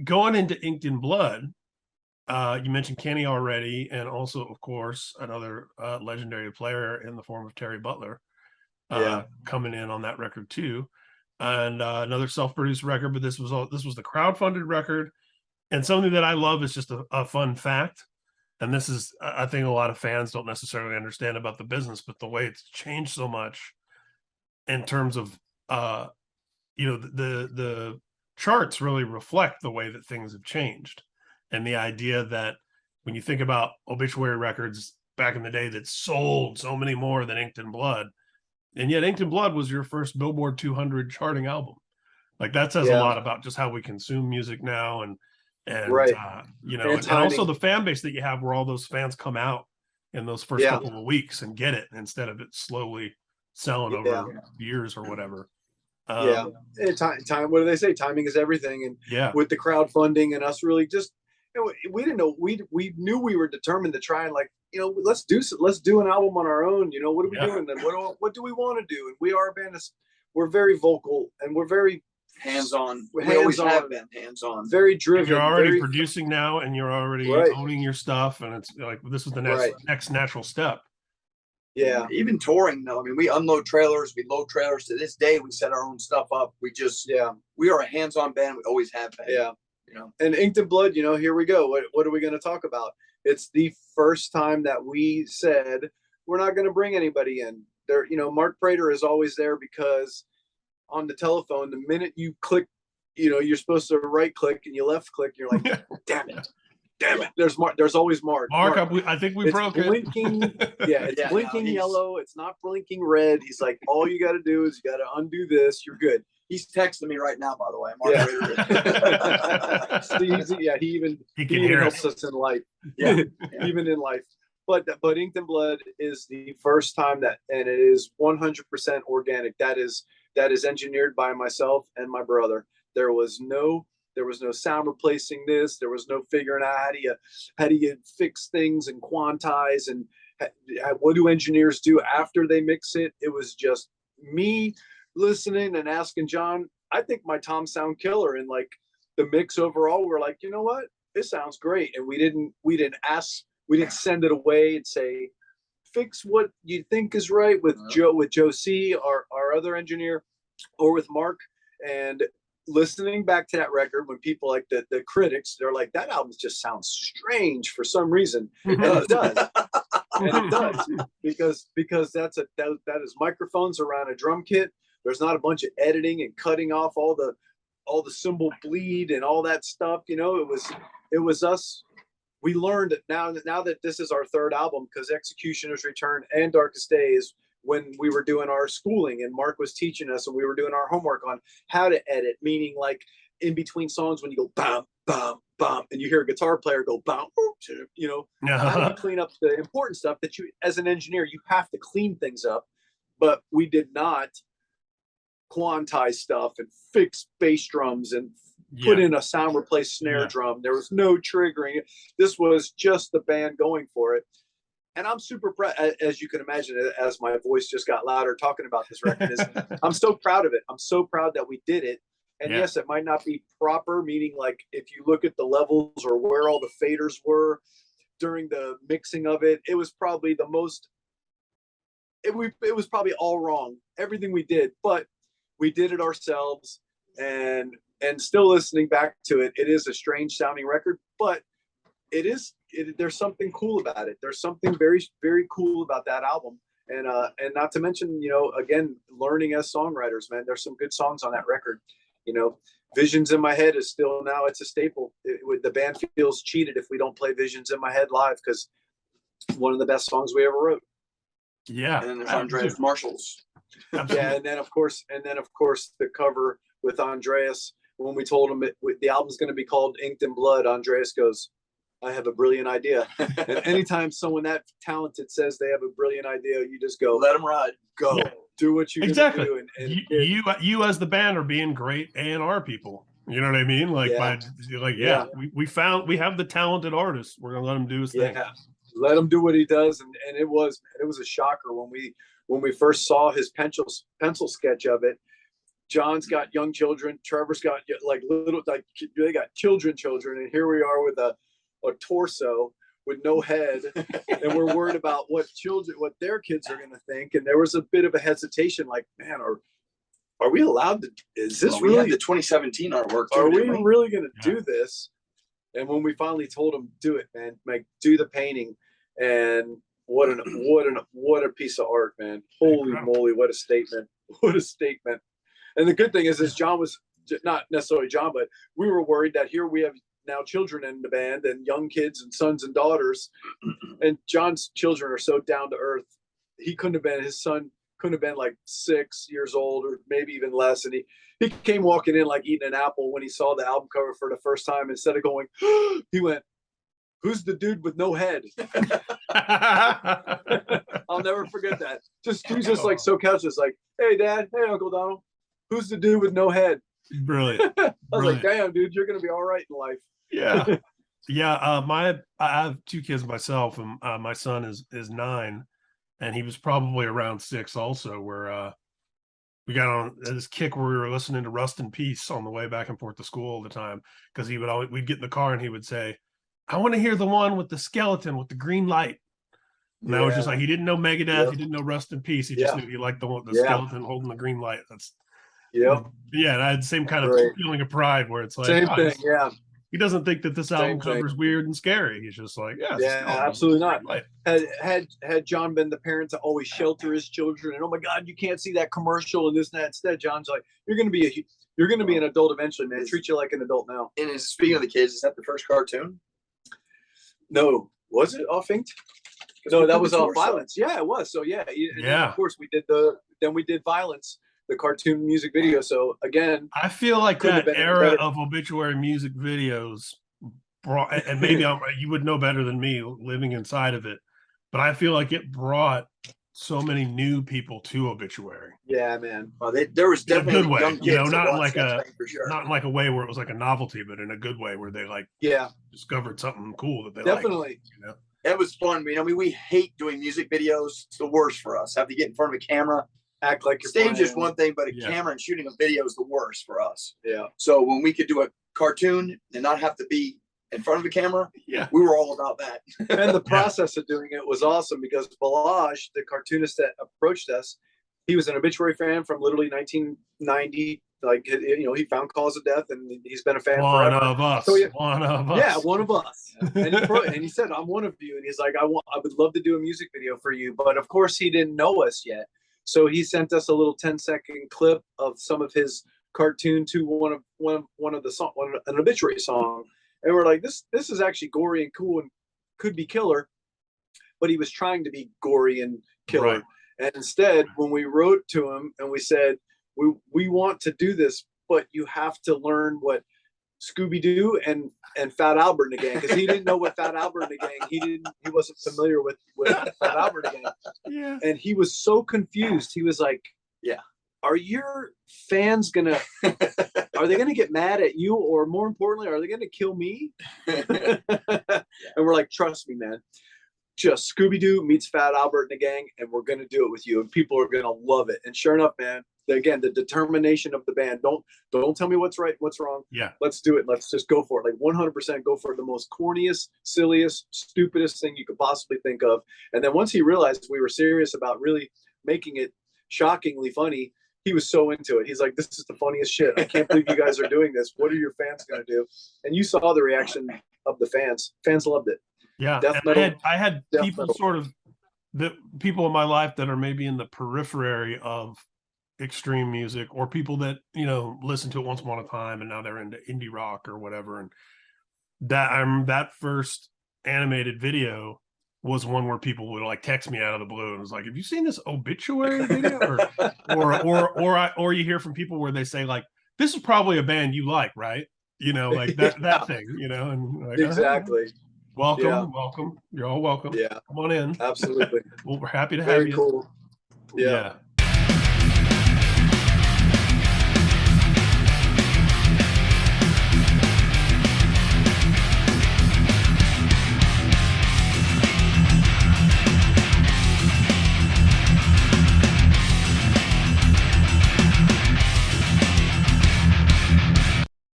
going into Inked in Blood, you mentioned Kenny already, and also, of course, another legendary player in the form of Terry Butler coming in on that record too. And another self-produced record, but this was the crowd-funded record. And something that I love is just a fun fact. And this is, I think a lot of fans don't necessarily understand about the business, but the way it's changed so much in terms of, the charts really reflect the way that things have changed. And the idea that when you think about obituary records back in the day that sold so many more than Inked in Blood, and yet Inked in Blood was your first Billboard 200 charting album. Like that says a lot about just how we consume music now, and and also the fan base that you have, where all those fans come out in those first couple of weeks and get it instead of it slowly selling over years or whatever. Time. What do they say? Timing is everything. And with the crowdfunding and us really just, we didn't know, we knew we were determined to try and let's do an album on our own. What are we doing then? What do we want to do? And we are a band we're very vocal and we're very hands-on. We always have been hands-on. Very driven. And you're already producing now, and you're already owning your stuff, and it's like this is the next natural step. Yeah. Even touring, though. I mean, we unload trailers, we load trailers. To this day, we set our own stuff up. We just we are a hands-on band. We always have been. Yeah. And Inked in Blood, here we go. What are we going to talk about? It's the first time that we said we're not going to bring anybody in. There, Mark Prater is always there because on the telephone, the minute you click, you're supposed to right click and you left click, you're like, damn it. There's always Mark. I think we broke blinking, it. It's blinking yellow. It's not blinking red. He's like, all you got to do is you got to undo this. You're good. He's texting me right now, by the way. Mark he even helps us in life. Even in life. But Inked in Blood is the first time and it is 100% organic. That is engineered by myself and my brother. There was no sound replacing this. There was no figuring out how do you fix things and quantize and what do engineers do after they mix it. It was just me listening and asking John. I think my toms sound killer, and like the mix overall, we're like, you know what, this sounds great. And we didn't send it away and say, fix what you think is right with Joe C, our other engineer, or with Mark. And listening back to that record, when people like the critics, they're like, that album just sounds strange for some reason. And it does. And it does because that is microphones around a drum kit. There's not a bunch of editing and cutting off all the cymbal bleed and all that stuff. It was us. We learned now that this is our third album, because Executioner's Return and Darkest Days, when we were doing our schooling and Mark was teaching us and we were doing our homework on how to edit, meaning like in between songs when you go bam, bam, bam, and you hear a guitar player go bam, how do you clean up the important stuff that you, as an engineer, you have to clean things up. But we did not quantize stuff and fix bass drums and put in a sound replace snare drum. There was no triggering. This was just the band going for it. And I'm super proud, as you can imagine, as my voice just got louder talking about this record. I'm so proud of it. I'm so proud that we did it. And yes, it might not be proper, meaning like if you look at the levels or where all the faders were during the mixing of it, it was probably the most, it was probably all wrong, everything we did, but we did it ourselves. And still listening back to it, it is a strange sounding record, but there's something cool about it. There's something very, very cool about that album. And not to mention, again, learning as songwriters, man, there's some good songs on that record. Visions in My Head is still now, it's a staple. The band feels cheated if we don't play Visions in My Head live, because one of the best songs we ever wrote. Yeah. And then there's Andreas Marshall's. Yeah. And then of course the cover with Andreas, when we told him the album's going to be called Inked in Blood, Andreas goes, I have a brilliant idea. And anytime someone that talented says they have a brilliant idea, you just go, let them ride, go. Yeah. Do what you do. And you as the band are being great A&R people. You know what I mean? Like, we have the talented artist. We're gonna let him do his thing. Yeah, let him do what he does. And it was a shocker when we first saw his pencil sketch of it. John's got young children. Trevor's got like little, like they got children, and here we are with a torso with no head, and we're worried about what their kids are going to think. And there was a bit of a hesitation, like, man, are we allowed to? Is this we really had the 2017 artwork? Are we really going to do this? And when we finally told him, do it, man, like do the painting, and what a piece of art, man! Holy moly, what a statement! What a statement! And the good thing is John was not necessarily John, but we were worried that here we have now children in the band and young kids and sons and daughters, and John's children are so down to earth. His son couldn't have been like 6 years old or maybe even less, and he came walking in like eating an apple when he saw the album cover for the first time. Instead of going, he went, "Who's the dude with no head?" I'll never forget that. He's just like so casual, like, "Hey, Dad. Hey, Uncle Donald. Who's the dude with no head?" Brilliant. I was like, "Damn, dude, you're gonna be all right in life." Yeah. Yeah. I have 2 kids myself, and my son is 9, and he was probably around 6 also, where we got on this kick where we were listening to Rust in Peace on the way back and forth to school all the time, because we'd get in the car and he would say, "I want to hear the one with the skeleton with the green light." And that was just like, he didn't know Megadeth, he didn't know Rust in Peace, he just knew he liked the skeleton holding the green light. That's yeah, and I had the same kind of feeling of pride where it's like, same thing, yeah. He doesn't think that this album cover is weird and scary. He's just like, absolutely not. Had John been the parent to always shelter his children and, oh my God, you can't see that commercial and this and that. Instead, John's like, you're gonna be an adult eventually, man. Treat you like an adult now. And speaking of the kids, is that the first cartoon? No, was it off inked? No, that was all Violence. Yeah, it was. So yeah. Of course we did Violence, the cartoon music video. So again, I feel like that era of obituary music videos brought, and maybe you would know better than me living inside of it, but I feel like it brought so many new people to obituary. Yeah, man. There was definitely in a good way, not in like a way where it was like a novelty, but in a good way where they discovered something cool that they definitely liked, It was fun. We hate doing music videos. It's the worst for us. Have to get in front of a camera. Act like you're stage is one thing, but a camera and shooting a video is the worst for us. Yeah. So when we could do a cartoon and not have to be in front of a camera, we were all about that. And the process of doing it was awesome because Balazs, the cartoonist that approached us, he was an obituary fan from literally 1990. Like, he found Cause of Death, and he's been a fan one forever. of us. So one of us. Yeah, one of us. And he said, "I'm one of you." And he's like, "I would love to do a music video for you." But of course, he didn't know us yet. So he sent us a little 10-second clip of some of his cartoon to one of the song, an obituary song, and we're like, this is actually gory and cool and could be killer, but he was trying to be gory and killer. Right. And instead, when we wrote to him and we said, we want to do this, but you have to learn what Scooby-Doo and Fat Albert and the Gang, because he didn't know what Fat Albert and the Gang, he wasn't familiar with Fat Albert and the Gang. Yeah. And he was so confused. He was like, "Yeah, are your fans are they gonna get mad at you, or more importantly, are they gonna kill me?" And we're like, "Trust me, man. Just Scooby-Doo meets Fat Albert and the Gang, and we're gonna do it with you, and people are gonna love it." And sure enough, man, again, the determination of the band. Don't tell me what's right, what's wrong. Yeah, let's do it. Let's just go for it. Like 100% go for the most corniest, silliest, stupidest thing you could possibly think of. And then once he realized we were serious about really making it shockingly funny, he was so into it. He's like, "This is the funniest shit. I can't believe you guys are doing this. What are your fans gonna do?" And you saw the reaction of the fans. Fans loved it. Yeah, I had people sort of the people in my life that are maybe in the periphery of extreme music, or people that listen to it once upon a time and now they're into indie rock or whatever. And that first animated video was one where people would like text me out of the blue and was like, "Have you seen this obituary video?" or you hear from people where they say like, "This is probably a band you like, right?" Like that thing, and like, exactly. Welcome. You're all welcome. Yeah. Come on in. Absolutely. Well, we're happy to have you. Very cool. Yeah.